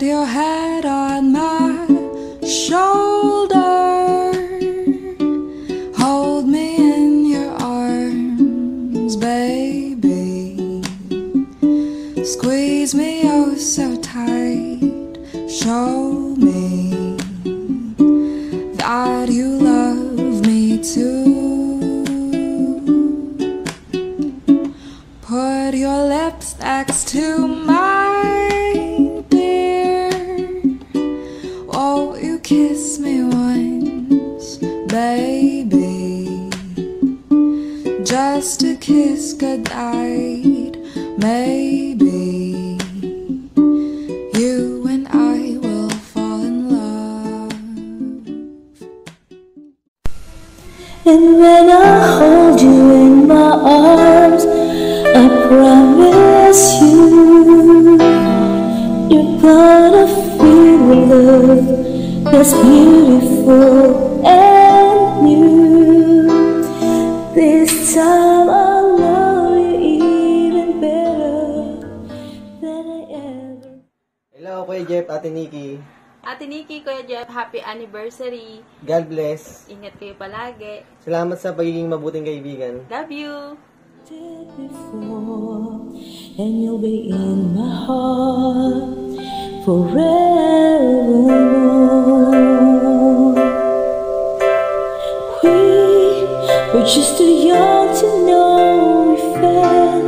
your head on my shoulder, hold me in your arms, baby, squeeze me oh so tight, show me that you love me too. Put your lips next to mine, dear. Won't you kiss me once, baby? Just a kiss goodnight, maybe. You and I will fall in love. And when I hold you in my arms, I promise you, you're gonna feel love that's beautiful and new. This time I'll love you even better than I ever. Hello, Kuya Jeff, Ate Nikki. Ate Nikki, Kuya Jeff, happy anniversary. God bless. Ingat kayo palagi. Salamat sa pagiging mabuting kaibigan. Love you. Did before, and you'll be in my heart forevermore. We were just too young to know we fell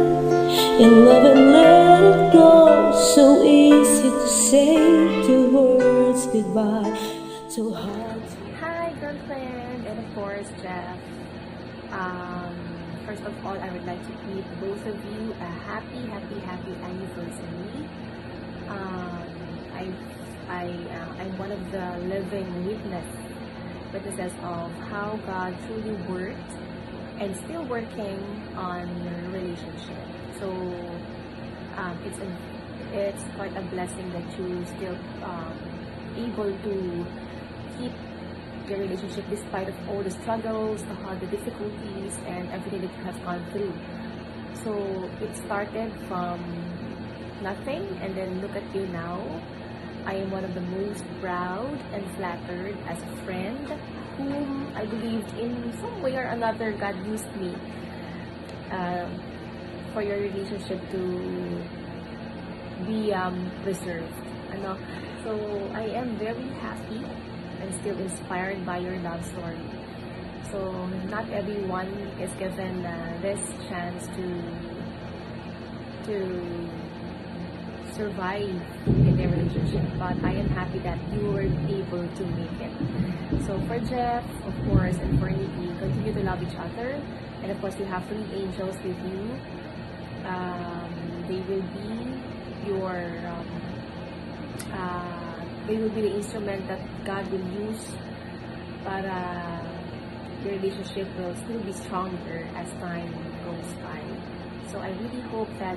in love and let it go. So easy to say the words goodbye, so hard to... Hi, girlfriend, and of course, Jeff. First of all, I would like to greet both of you a happy anniversary. I'm one of the living witnesses of how God truly worked and still working on your relationship. So it's quite a blessing that you still able to keep your relationship despite of all the struggles, the difficulties, and everything that you have gone through. So it started from nothing, and then look at you now. I am one of the most proud and flattered as a friend whom I believed in some way or another God used me for your relationship to be preserved. So I am very happy and still inspired by your love story. So not everyone is given this chance to survive in their relationship, but I am happy that you were able to make it. So for Jeff, of course, and for Nikki, continue to love each other, and of course you have 3 angels with you. They will be your they will be the instrument that God will use para your relationship will still be stronger as time goes by. So I really hope that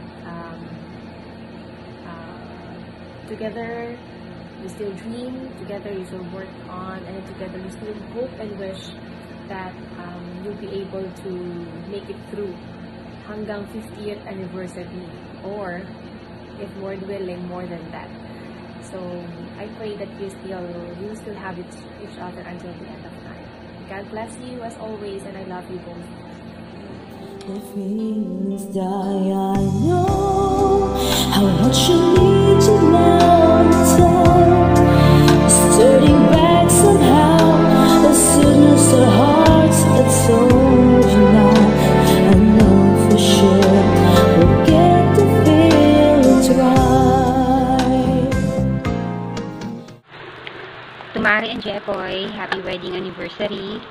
together you still dream, together you still work on, and together you still hope and wish that you'll be able to make it through hanggang 50th anniversary, or if Lord willing, more than that. So I pray that you still have each other until the end of time. God bless you as always, and I love you both. The feelings die, I know how much you need to know. It's turning back somehow, as soon as our hearts get so now. I know for sure we'll get the feelings right. To Mari and Jepoy, happy wedding anniversary.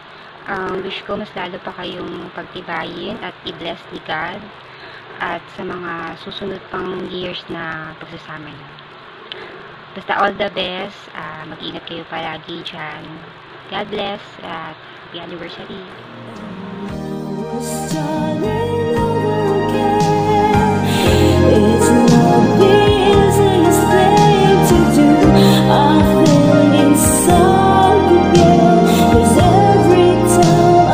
Wish ko mas lalo pa kayong pagtibayin at i-bless ni God at sa mga susunod pang years na pagsasama niyo. Basta all the best, mag-ingat kayo palagi dyan. God bless at happy anniversary. It's not the easiest thing to do. I think it's so good, 'cause every time I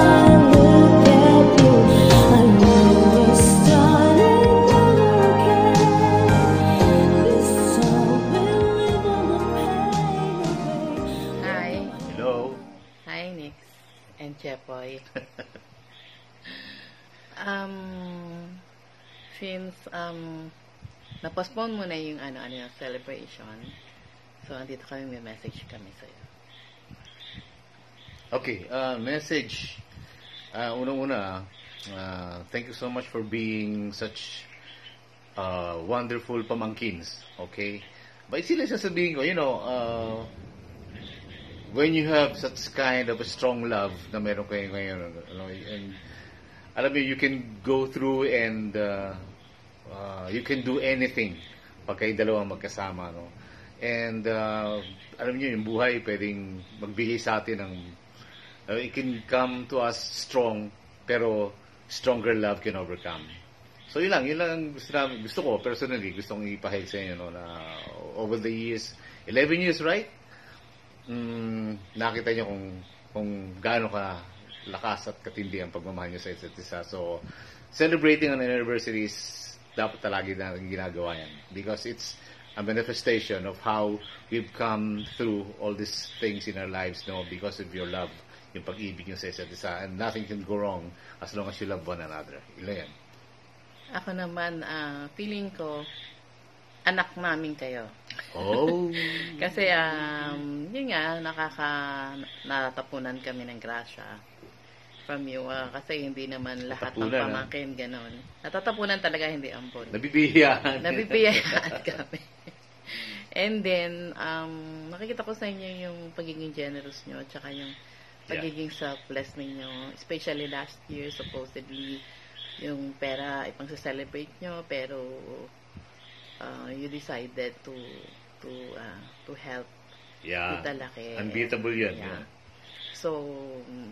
look at you, I know we're starting over again. This time we'll live on and Chepoy. Since na-postpone mo na yung yung celebration, so andito kami, may message kami sa'yo. Okay, message. Unang-una, thank you so much for being such wonderful pamangkins. Okay? But sila sasabihin ko, when you have such kind of a strong love na meron kayo ngayon, and alam mo, you can go through and you can do anything pag kayo dalawang magkasama, no? And alam niyo, yung buhay pwedeng magbigay sa atin ng it can come to us strong, pero stronger love can overcome. So yun lang ang gusto ko personally, gustong ipahayag sa inyo, no, na over the years, 11 years, right? Nakita niyo kung gaano ka lakas at katindi ang pagmamahal niyo sa isa't isa. So celebrating an anniversary is dapat talaga natin ginagawa yan, because it's a manifestation of how we've come through all these things in our lives, no, because of your love, yung pag-ibig niyo sa isa't isa, and nothing can go wrong as long as you love one another. Ila yan. Ako naman, feeling ko, anak namin kayo. Oh. Kasi, yun nga, natatapunan kami ng grasya from you. Kasi hindi naman lahat ng pamangkin ganon. Natatapunan talaga, hindi ampon. Nabibiyahan. Nabibiyahan kami. And then, nakikita ko sa inyo yung pagiging generous nyo, tsaka yung pagiging selfless ninyo. Especially last year, supposedly, yung pera ipang celebrate nyo, pero you decided to help Tita Laki. Unbeatable yun. Yeah. So,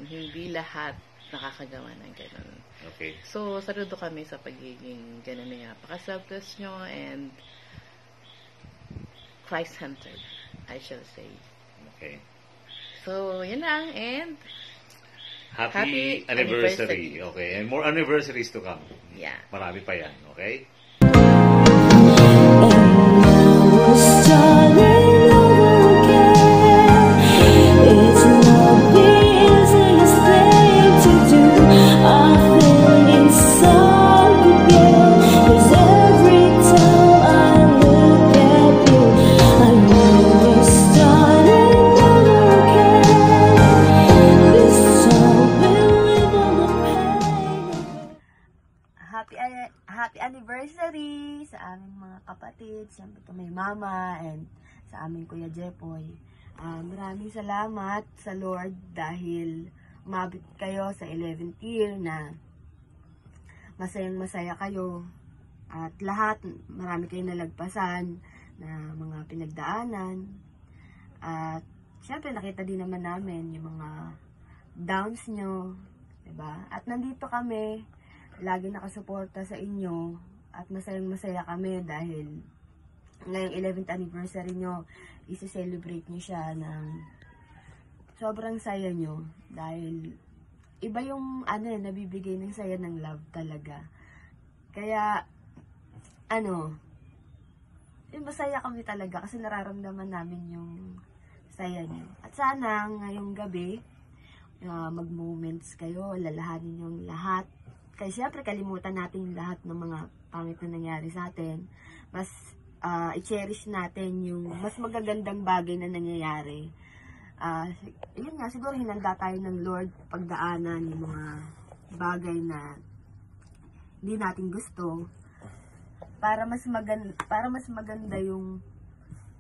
hindi lahat nakakagawa ng ganun. Okay. So, saludo kami sa pagiging ganun na napaka-selfless nyo and Christ-centered, I shall say. Okay. So, yun lang, and Happy anniversary. Okay. And more anniversaries to come. Yeah. Marami pa yan. Okay? Starting over again. It's not the easiest thing to do. I think it's so again. 'Cause every time I look at you, I know we're starting over again. This time we'll live on the pain. Happy anniversary sa aming mga kapatid, siyempre kay Mama, and sa aming Kuya Jepoy. Maraming salamat sa Lord dahil umabot kayo sa 11th year na masayang masaya kayo. At lahat, marami kayong nalagpasan na mga pinagdaanan. At siyempre nakita din naman namin yung mga downs nyo, diba? At nandito kami, lagi nakasuporta sa inyo, at masayang masaya kami dahil ngayong 11th anniversary nyo, isi-celebrate nyo siya ng sobrang saya nyo dahil iba yung nabibigay ng saya ng love talaga. Kaya masaya kami talaga kasi nararamdaman namin yung saya nyo. At sana ngayong gabi mag-moments kayo, lalahanin yung lahat. Kaya siyempre kalimutan natin lahat ng mga pangit na nangyari sa atin. Mas i-cherish natin yung mas magagandang bagay na nangyayari. Yun nga, siguro hinanda tayo ng Lord pagdaanan yung mga bagay na hindi natin gusto para mas maganda yung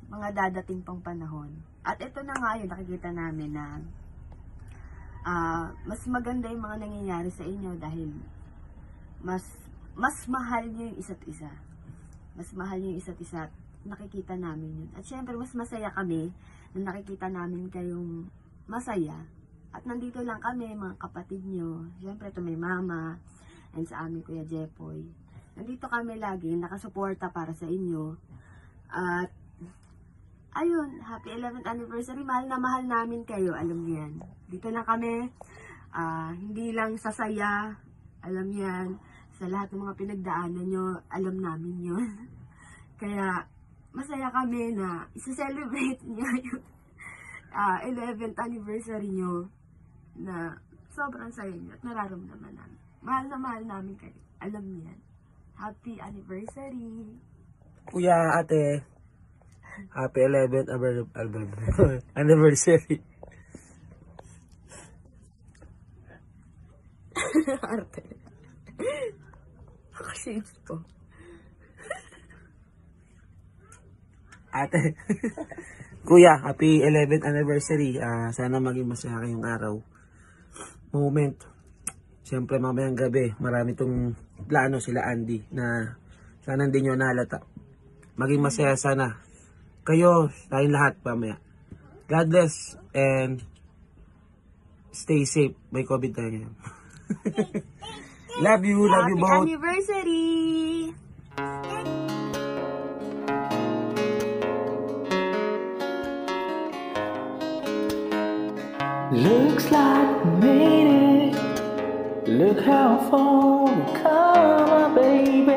mga dadating pang panahon. At ito na nga yun, nakikita namin na mas maganda yung mga nangyayari sa inyo dahil mas mahal niyo yung isa't isa. Mas mahal niyo yung isa't isa. Nakikita namin yun. At syempre, mas masaya kami na nakikita namin kayong masaya. At nandito lang kami, mga kapatid nyo. Syempre, ito may Mama and sa amin Kuya Jepoy. Nandito kami lagi, nakasuporta para sa inyo. At ayun, happy 11th anniversary. Mahal na mahal namin kayo, alam niyo yan. Dito lang kami, hindi lang sa saya, alam yan. Sa lahat ng mga pinagdaanan nyo, alam namin yun. Kaya, masaya kami na isa-celebrate nyo yung 11th anniversary nyo na sobrang saya niyo at nararamdaman namin. Mahal na mahal namin kayo. Alam niyo yan. Happy anniversary! Kuya, ate, happy 11th anniversary. Arte. Nakashades po. Ate, kuya, happy 11th anniversary. Sana maging masaya kayong araw. Moment. Siyempre mamayang gabi, marami tong plano sila Andy na sana hindi nyo nahalata. Maging masaya sana. Kayo, tayong lahat mamaya. God bless and stay safe. May COVID tayo ngayon. Love you Happy both. anniversary! Looks like we made it. Look how far we come, baby.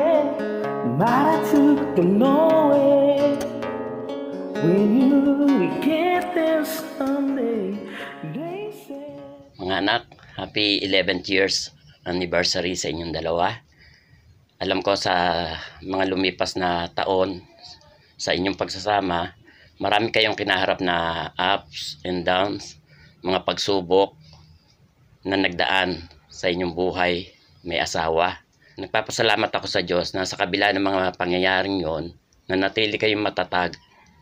Might have took the long way. When you get there someday, they say. Mga anak, happy 11th years anniversary sa inyong dalawa. Alam ko sa mga lumipas na taon sa inyong pagsasama, marami kayong kinaharap na ups and downs, mga pagsubok na nagdaan sa inyong buhay, may asawa. Nagpapasalamat ako sa Diyos na sa kabila ng mga pangyayaring yon, nanatili kayong matatag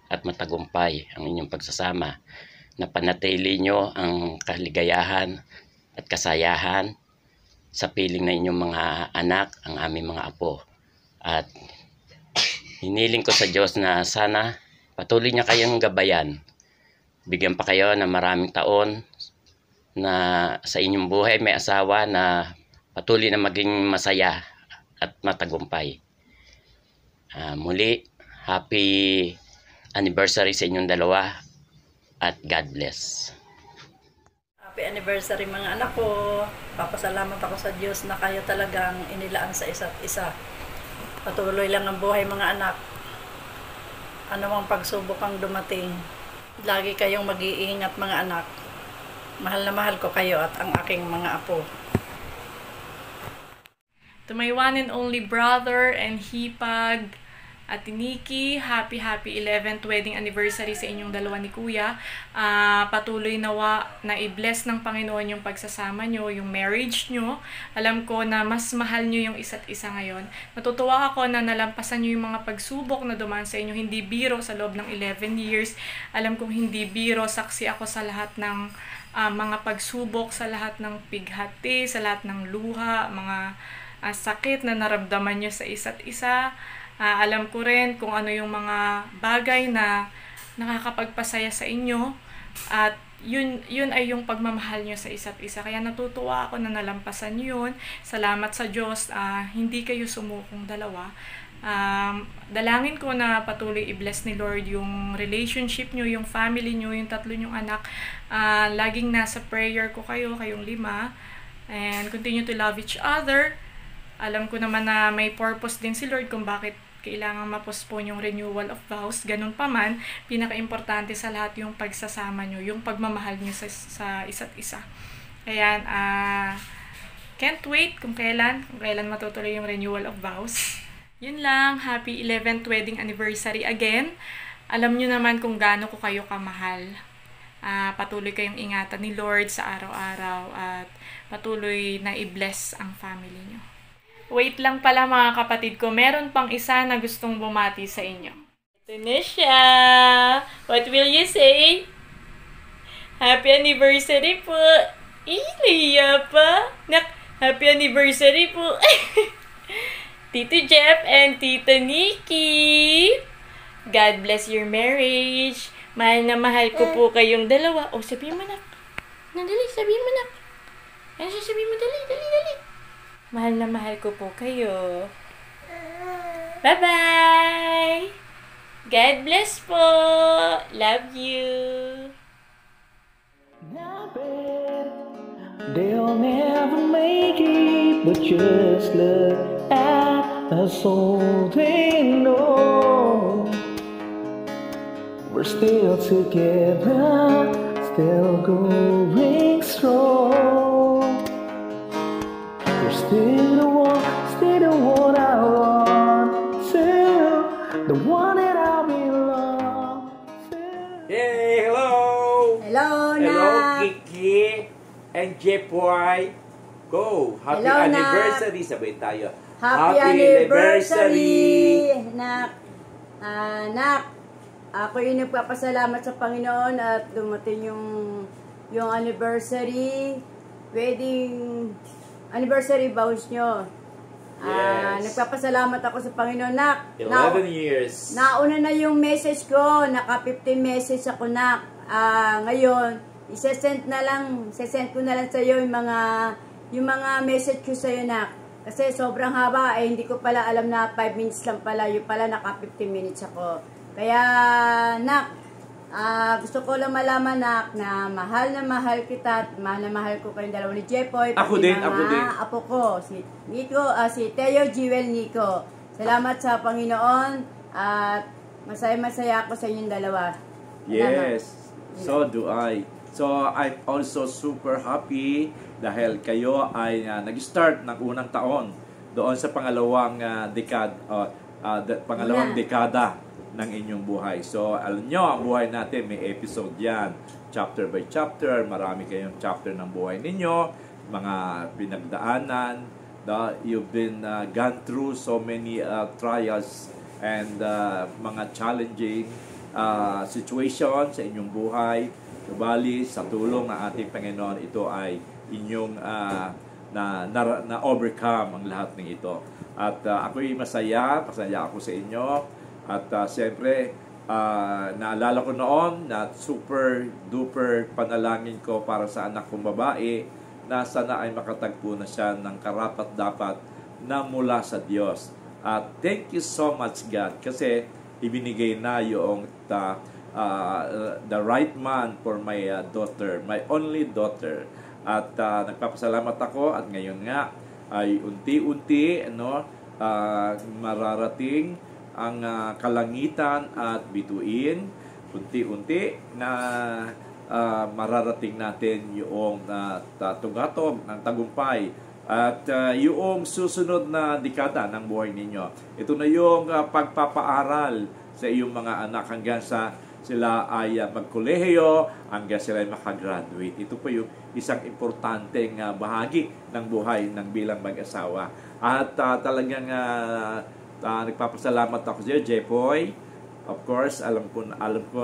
at matagumpay ang inyong pagsasama. Napanatili nyo ang kaligayahan at kasayahan sa piling na inyong mga anak, ang aming mga apo. At hiniling ko sa Diyos na sana patuloy niya kayong gabayan. Bigyan pa kayo ng maraming taon na sa inyong buhay may asawa na patuloy na maging masaya at matagumpay. Muli, happy anniversary sa inyong dalawa at God bless. Happy anniversary mga anak ko. Papasalamat ako sa Diyos na kayo talagang inilaan sa isa't isa. Patuloy lang ang buhay mga anak. Anumang pagsubok ang dumating, lagi kayong mag-iingat mga anak. Mahal na mahal ko kayo at ang aking mga apo. To my one and only brother and hipag, Ate Nikki, happy 11th wedding anniversary sa inyong dalawa ni Kuya. Patuloy nawa na i-bless ng Panginoon yung pagsasama nyo, yung marriage nyo. Alam ko na mas mahal nyo yung isa't isa ngayon. Natutuwa ako na nalampasan nyo yung mga pagsubok na dumaan sa inyo. Hindi biro sa loob ng 11 years. Alam kong hindi biro, saksi ako sa lahat ng mga pagsubok, sa lahat ng pighati, sa lahat ng luha, mga sakit na naramdaman nyo sa isa't isa. Alam ko rin kung ano yung mga bagay na nakakapagpasaya sa inyo at yun ay yung pagmamahal nyo sa isa't isa. Kaya natutuwa ako na nalampasan yun. Salamat sa Diyos, hindi kayo sumukong dalawa. Dalangin ko na patuloy i-bless ni Lord yung relationship nyo, yung family nyo, yung tatlo nyong anak. Laging nasa prayer ko kayong 5. And continue to love each other. Alam ko naman na may purpose din si Lord kung bakit kailangan ma-postpone yung renewal of vows. Ganun pa man, pinaka-importante sa lahat yung pagsasama nyo, yung pagmamahal nyo sa isa't isa. Kaya, can't wait kung kailan matutuloy yung renewal of vows. Yun lang, happy 11th wedding anniversary again. Alam nyo naman kung gaano ko kayo kamahal. Patuloy kayong ingatan ni Lord sa araw-araw at patuloy na i-bless ang family nyo. Wait lang pala mga kapatid ko, meron pang isa na gustong bumati sa inyo. Ito na siya! What will you say? Happy anniversary po! Liya pa! Happy anniversary po! Tito Jeff and Tita Nikki! God bless your marriage! Mahal na mahal ko po kayong dalawa. Oh, sabihin mo na. Nandali, sabihin mo na. Ano sabihin mo? Dali. Mahal na mahal ko po kayo. Bye-bye! God bless po! Love you! They'll never make it, but just look at us holding on. We're still together, still going strong. Jepoy. Go! Happy Hello, Nak. anniversary! Sabay tayo. Happy anniversary! Nak, ako yung nagpapasalamat sa Panginoon at dumating yung anniversary, wedding anniversary vows nyo. Yes. Nagpapasalamat ako sa Panginoon, Nak. 11 years. Nauna na yung message ko, naka 15 message ako, Nak. Ngayon, sesend ko na lang sa iyo yung mga message ko sa iyo, Nak. Kasi sobrang haba, hindi ko pala alam na 5 minutes lang pala. Yung pala naka 15 minutes ako. Kaya, Nak, gusto ko lang malaman, Nak, na mahal kita at mahal na mahal ko kayong dalawa ni Jepoy. Ako din. Apo ko, si Nico, si Teo Jewel Nico. Salamat sa Panginoon at masaya-masaya ako sa inyong dalawa. Yes. So do I. So I'm also super happy dahil kayo ay nag-start ng unang taon doon sa pangalawang dekada ng inyong buhay. So alam nyo, ang buhay natin may episode yan. Chapter by chapter, marami kayong chapter ng buhay ninyo, mga pinagdaanan. You've been gone through so many trials and mga challenging situation sa inyong buhay. Subali, sa tulong ng ating Panginoon, ito ay inyong na-overcome ang lahat ng ito. At ako'y masaya ako sa inyo. At siyempre, naalala ko noon na super duper panalangin ko para sa anak kong babae na sana ay makatagpo na siya ng karapat-dapat na mula sa Diyos. At thank you so much, God, kasi ibinigay na yung the right man for my daughter, my only daughter. At nagpapasalamat ako at ngayon nga ay unti-unti mararating ang kalangitan at bituin. Unti-unti na mararating natin yung tugatog ng tagumpay at yung susunod na dekada ng buhay ninyo. Ito na yung pagpapaaral sa iyong mga anak hanggang sa sila ay magkolehiyo, hanggang sila ay makagraduate. Ito po yung isang importanteng bahagi ng buhay ng bilang mag-asawa. At talagang nagpapasalamat ako sa iyo, Jepoy. Of course, alam ko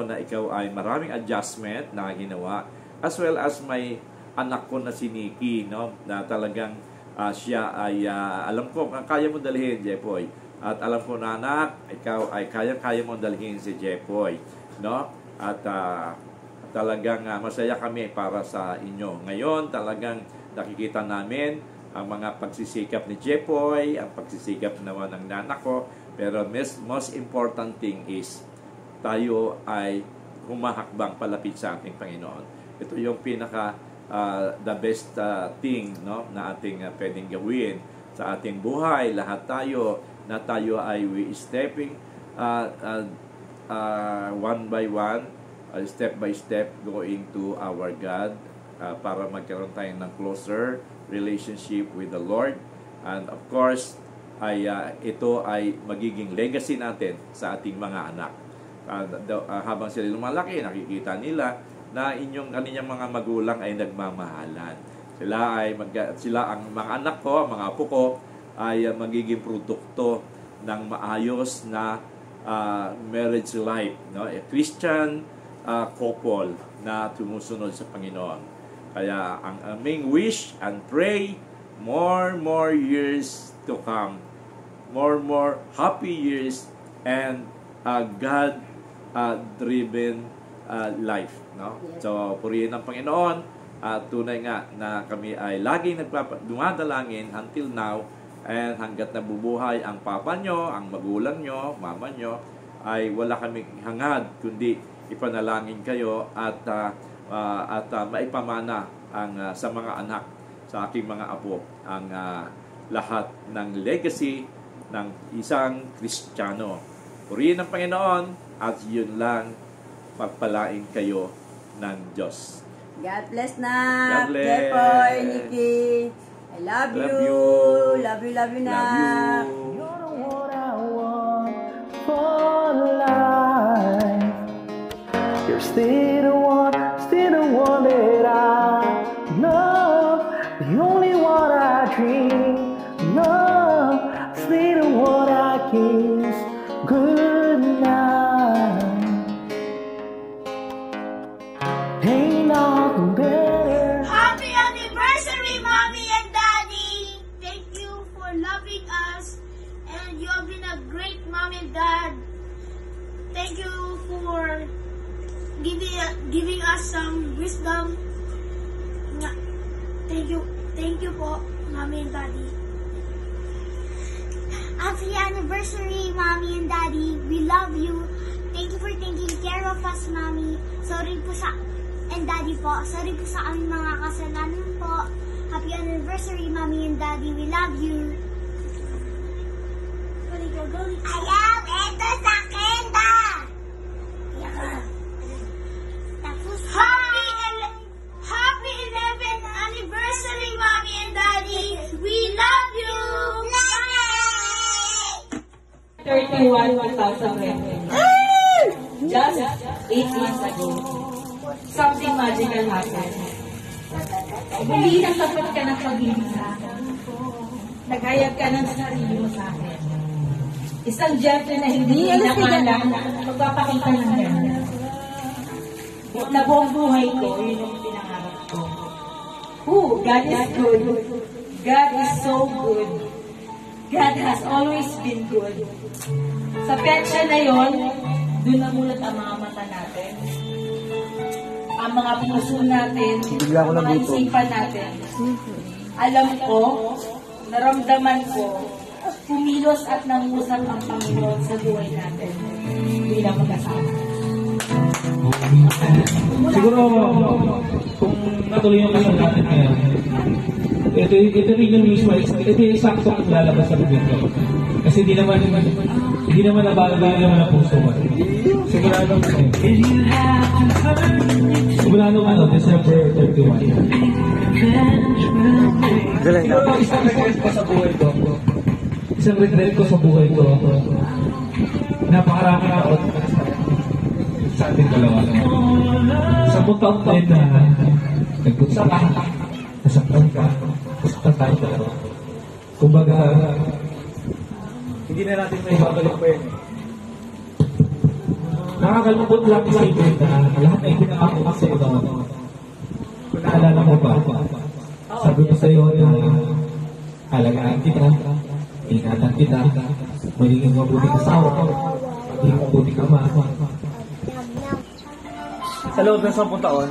na ikaw ay maraming adjustment na ginawa, as well as may anak ko na si Nikki, no? Na talagang siya ay alam ko kaya mo dalhin, Jepoy. At alam ko na, anak, ikaw ay kaya mo dalhin si Jepoy, no? At talagang masaya kami para sa inyo. Ngayon, talagang nakikita namin ang mga pagsisikap ni Jepoy, ang pagsisikap naman ng nanak ko. Pero most important thing is tayo ay humahakbang palapit sa ating Panginoon. Ito yung pinaka the best thing, no, na ating pwedeng gawin sa ating buhay. Lahat tayo ay stepping one by one, step by step going to our God para magkaroon tayo ng closer relationship with the Lord. And of course, ito ay magiging legacy natin sa ating mga anak. Habang sila lumalaki, nakikita nila na kaninyang mga magulang ay nagmamahalan. Sila ang mga anak ko, mga apo ko, ay magiging produkto ng maayos na marriage life, no? A Christian couple na tumusunod sa Panginoon. Kaya ang aming wish and pray, more years to come, more happy years and God driven life, no? Yes. So purihin ng Panginoon at tunay nga na kami ay laging dumadalangin until now, and hanggat nabubuhay ang papa nyo, ang magulang nyo, mama nyo, ay wala kaming hangad kundi ipanalangin kayo at maipamana sa mga anak, sa aking mga apo, ang lahat ng legacy ng isang Kristiyano. Purihin ng Panginoon at yun lang, pagpalain kayo ng Diyos. God bless na. God bless. Jepoy, Nikki. I love you. Love you na. You're the one I want for life. You're still the one that I know. only what I dream. No, it's little what I kiss. Good night. Ain't nothing better. Happy anniversary, Mommy and Daddy! Thank you for loving us, and you have been a great mom and dad. Thank you for giving us some wisdom. Thank you po, Mommy and Daddy. Happy anniversary, Mommy and Daddy. We love you. Thank you for taking care of us, Mommy. Sorry po and Daddy po. Sorry po sa aming mga kasalanan po. Happy anniversary, Mommy and Daddy. We love you. Ayaw, eto sa akin ba? Tapos Happy 11th anniversary, Mommy and Daddy. We love you. 31, 2020. Just 8 months ago, something magical happened. Muli nagtapat ka ng pag-ibig sa akin. Naghayag ka ng sarili mo sa akin. Isang Jeffrey na hindi nakala magpapakita ng ganda. Na buong buhay ko, yun yung pinangarap ko. God is good. God is so good. God has always been good. Sa petsa na yon, doon namulat ang mga mata natin. Ang mga puso natin, ang mga isipan natin. Alam ko, naramdaman ko, kumilos at nangusap ang Panginoon sa buhay natin. Bilang magkasama. Siguro, kung natuloy yung kasal natin ngayon, ito rin yung mismo, ito yung sakto kung lalabas sa bibig ko. Kasi hindi naman nabagal naman ang puso mo. Sigurado December 31. Pero isang regret ko sa buhay ko. Napakarami na ako sa ating dalawa. 10 taon tayo na nagpunsa ka, nasaktan ka, nasaktan tayo dalawa. Kumbaga, hindi na natin may babalik pa yun. Nakakalungkot lang isipin na lahat ay pinakako ka sa ito. Kung naalala mo ba, sabi ko sa iyo na alagaan kita, ingatan kita, magiging mabuting asawa, magiging mabuting ama. Sa loob ng 10 taon,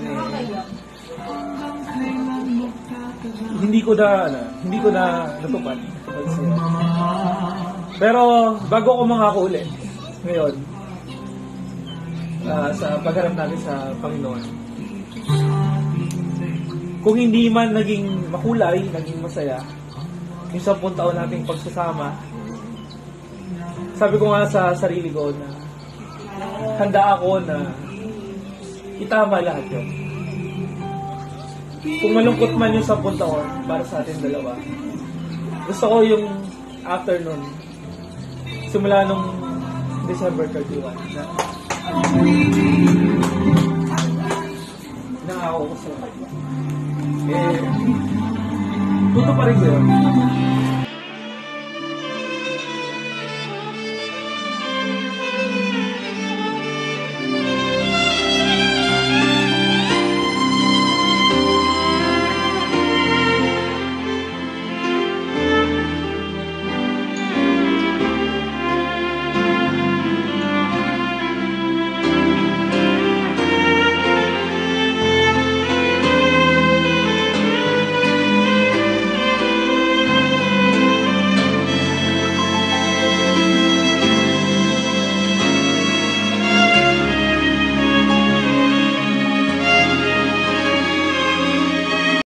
hindi ko na natupad. Pero bago ko mangako ulit ngayon sa pagharap natin sa Panginoon, kung hindi man naging makulay, naging masaya yung 10 taon nating pagsasama, sabi ko nga sa sarili ko na handa ako na itama lahat yun. Kung malungkot man yung 10 taon para sa ating dalawa, gusto ko yung after nun, simula nung December 31 na ako ko sa tuto pa rin ko yun.